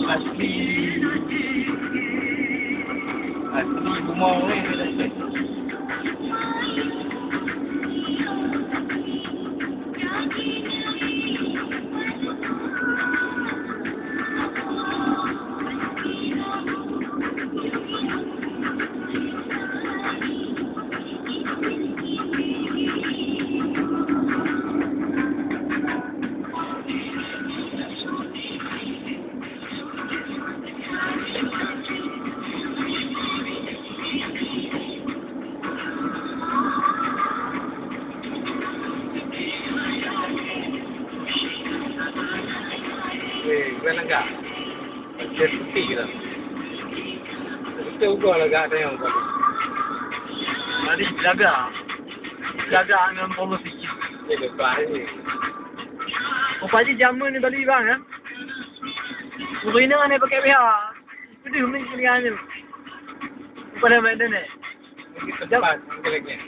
Asli rumah orang ni. Bukan agak macam sepi lah. Kita ubah lah agak ada yang ubah. Mari jaga dengan polisi. Lepas ni. Apa je jamun ni balik bang ya? Mungkin ni pakai pihak. Itu mungkin kalian ni. Pada mana ni? Cepat lagi.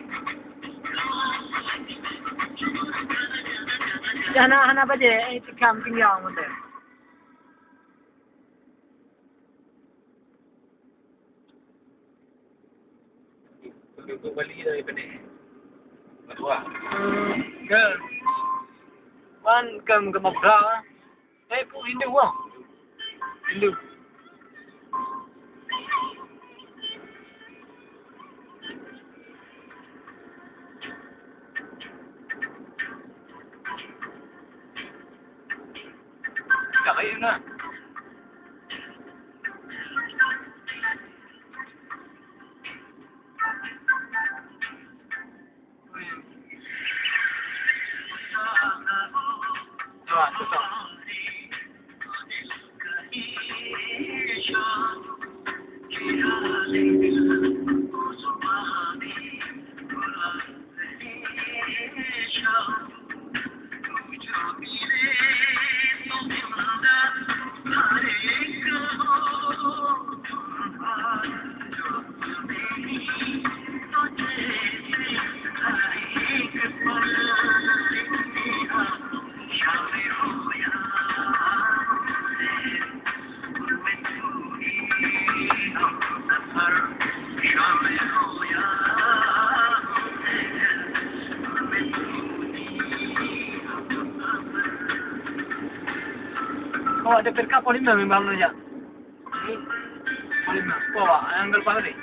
Jangan apa je? Itu camping yang mana? Itu balik daripada Madura. Ke Wan ke Madura. Pun Hindu lah. Hindu. Tak kaya nak. Oh, ada perka polimah memang aja. Polimah. Oh, angle pahari.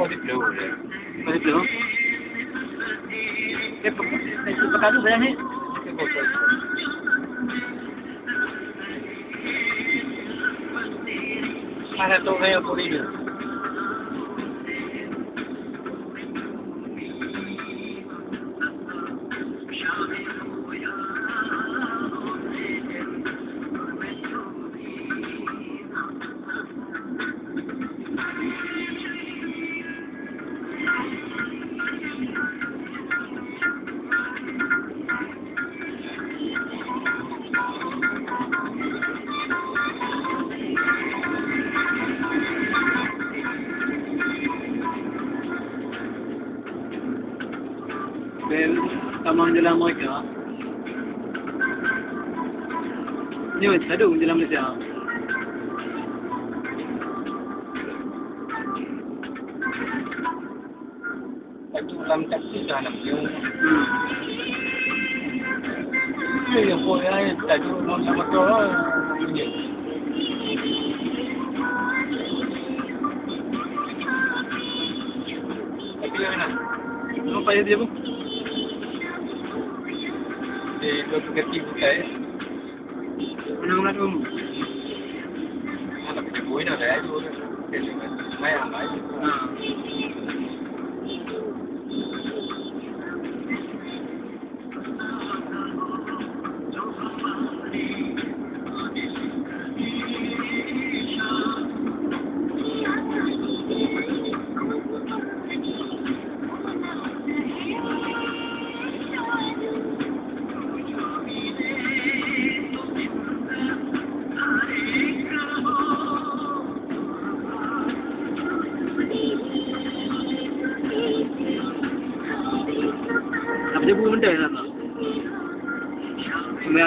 Pode plour. Pode plour. Pecado banyak ni. Mana tu saya boleh ni? Taman Jalan mereka. Ni macam ada Jalan Malaysia. Itu dalam taksi dah nak pergi. Ini yang boleh ada tadi orang sama orang punya. Tapi mana? Apa dia pun? Kalau kecil bukan. Mana tu? Anak kita boleh nak ada tu. Mayang aja.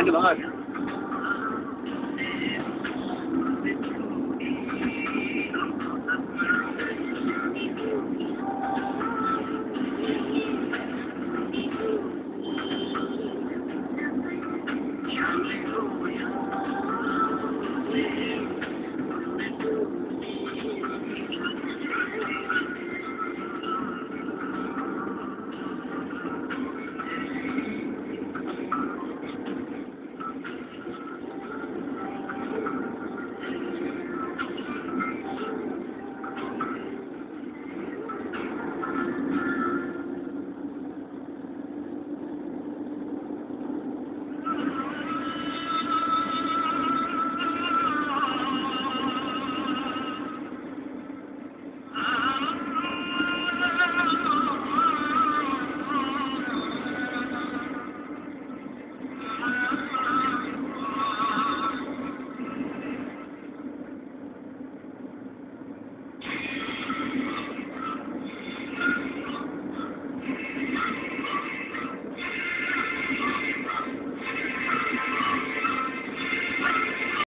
ada mahal.